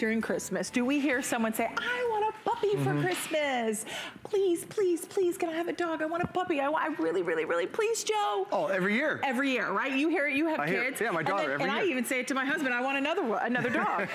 during Christmas? Do we hear someone say, I want a puppy for Christmas? Please, please, please, can I have a dog? I want a puppy. I really, really, really, please, Joe. Oh, every year. Every year, right? You hear it, you have kids. Yeah, my daughter, every year. And I even say it to my husband, I want another dog.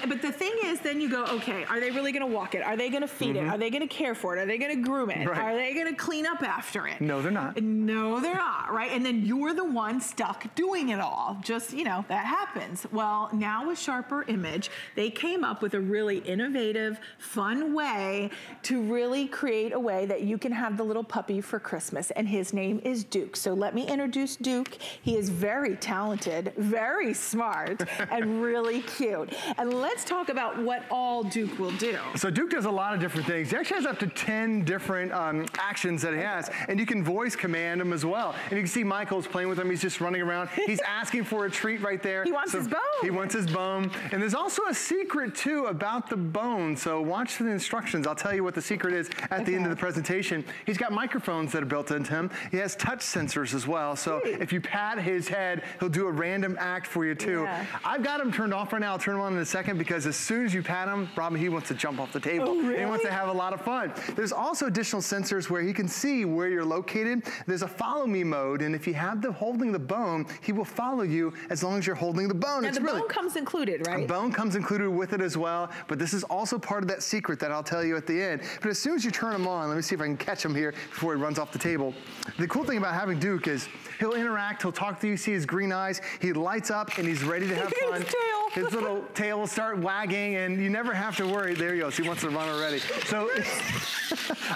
But the thing is, then you go, okay, are they really gonna walk it? Are they gonna feed it? Are they gonna care for it? Are they gonna groom it? Right. Are they gonna clean up after it? No, they're not. No, they're not, right? And then you're the one stuck doing it all. Just, you know, that happens. Well, now with Sharper Image, they came up with a really innovative, fun way to really create a way that you can have the little puppy for Christmas. And his name is Duke. So let me introduce Duke. He is very talented, very smart, and really cute. And let's talk about what all Duke will do. So Duke does a lot of different things. He actually has up to 10 different actions that he has. And you can voice command him as well. And you can see Michael's playing with him. He's just running around. He's asking for a treat right there. He wants his bone. He wants his bone. And there's also a secret too about the bone. So watch the instructions. I'll tell you what the secret is at the end of the presentation. He's got microphones that are built into him. He has touch sensors as well. So if you pat his head, he'll do a random act for you too. Yeah. I've got him turned off right now. I'll turn him on in a second because as soon as you pat him, Robin, he wants to jump off the table. Oh, really? And he wants to have a lot of fun. There's also additional sensors where he can see where you're located. There's a follow me mode, and if you have the holding the bone, he will follow you as long as you're holding the bone. Now the bone comes included, right? The bone comes included with it as well, but this is also part of that secret that I'll tell you at the end. But as soon as you turn him on, let me see if I can catch him here before he runs off the table. The cool thing about having Duke is he'll interact, he'll talk to you, see his green eyes, he lights up and he's ready to have fun. His little tail will start wagging and you never have to worry. There he goes, he wants to run already. So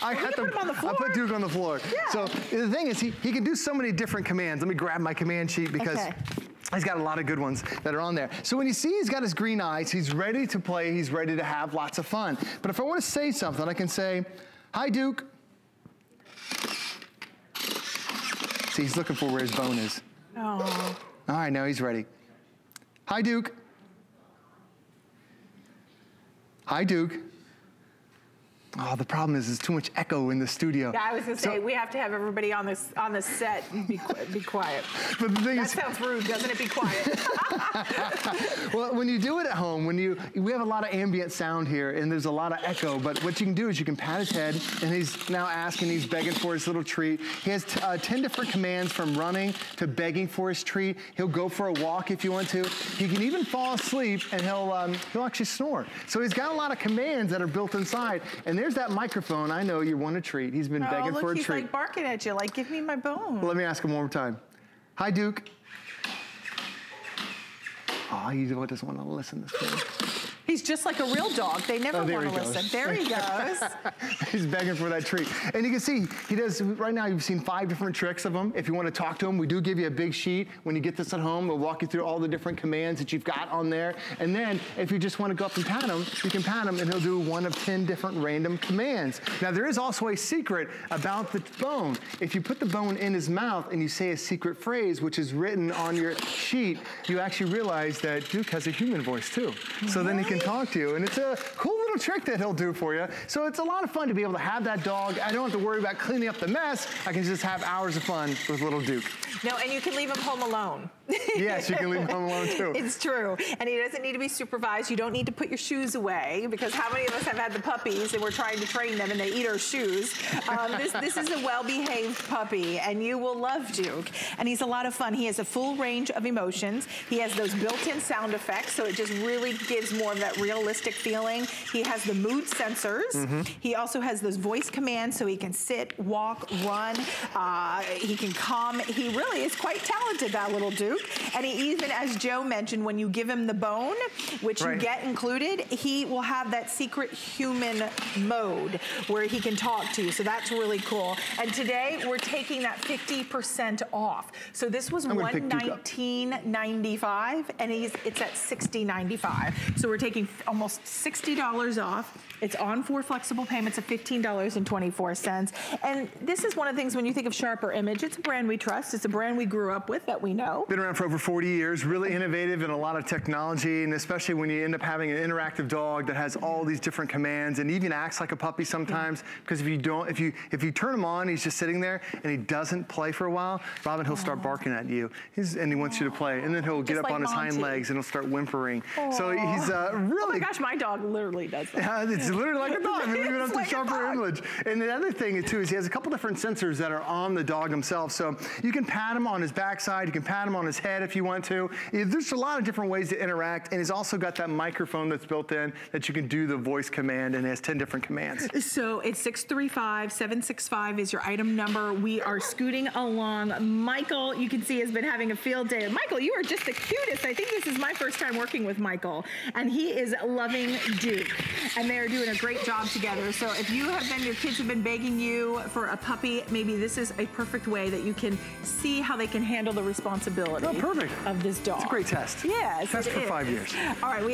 I put Duke on the floor. Yeah. So the thing is, he can do so many different commands. Let me grab my command sheet because he's got a lot of good ones that are on there. So when you see he's got his green eyes, he's ready to play, he's ready to have lots of fun. But if I want to say something, I can say, hi, Duke. See, he's looking for where his bone is. Oh. All right, now he's ready. Hi, Duke. Hi, Duke. Oh, the problem is there's too much echo in the studio. Yeah, I was gonna say, we have to have everybody on the set be quiet. But the thing that sounds rude, doesn't it? Be quiet. Well, when you do it at home, we have a lot of ambient sound here and there's a lot of echo, but what you can do is you can pat his head and he's now asking, he's begging for his little treat. He has 10 different commands from running to begging for his treat. He'll go for a walk if you want to. He can even fall asleep and he'll actually snore. So he's got a lot of commands that are built inside. And there's that microphone. I know you want a treat. He's been begging for a treat. He's like barking at you, like, give me my bone. Well, let me ask him one more time. Hi, Duke. Oh, he doesn't want to listen this time. He's just like a real dog. They never want to listen. There he goes. He's begging for that treat. And you can see, he does, right now you've seen 5 different tricks of him. If you want to talk to him, we do give you a big sheet. When you get this at home, we'll walk you through all the different commands that you've got on there. And then, if you just want to go up and pat him, you can pat him and he'll do one of 10 different random commands. Now, there is also a secret about the bone. If you put the bone in his mouth and you say a secret phrase, which is written on your sheet, you actually realize that Duke has a human voice too. So then he can talk to you, and it's a cool little trick that he'll do for you. So it's a lot of fun to be able to have that dog. I don't have to worry about cleaning up the mess. I can just have hours of fun with little Duke. No, and you can leave him home alone. Yes, you can leave him home alone too. It's true, and he doesn't need to be supervised. You don't need to put your shoes away, because how many of us have had the puppies and we're trying to train them and they eat our shoes? This is a well-behaved puppy, and you will love Duke. And he's a lot of fun. He has a full range of emotions. He has those built-in sound effects, so it just really gives more of that realistic feeling. He has the mood sensors. He also has those voice commands, so he can sit, walk, run. He can calm. He really is quite talented, that little Duke. And he even, as Joe mentioned, when you give him the bone, which you get included, he will have that secret human mode where he can talk to you. So that's really cool. And today we're taking that 50% off. So this was $119.95, and it's at $60.95. So we're taking almost $60 off. It's on 4 flexible payments of $15.24. And this is one of the things when you think of Sharper Image, it's a brand we trust. It's a brand we grew up with that we know. Been around for over 40 years, really innovative in a lot of technology, and especially when you end up having an interactive dog that has all these different commands and even acts like a puppy sometimes, because if you turn him on, he's just sitting there and he doesn't play for a while, Robin, he'll start barking at you, and he wants you to play, and then he'll get up on his hind legs and he'll start whimpering. So he's really Oh my gosh, my dog literally does that. Yeah, it's literally like a dog. We even have to like sharper image. And the other thing too is he has a couple different sensors that are on the dog himself. So you can pat him on his backside, you can pat him on his head if you want to. There's a lot of different ways to interact, and he's also got that microphone that's built in that you can do the voice command, and it has 10 different commands. So it's 635-765 is your item number. We are scooting along. Michael, you can see, has been having a field day. Michael, you are just the cutest. I think this is my first time working with Michael, and he is loving Duke, and they are doing a great job together. So if you have been, your kids have been begging you for a puppy, maybe this is a perfect way that you can see how they can handle the responsibility perfect. of this dog. It's a great test. Yes, Test for 5 years. All right, we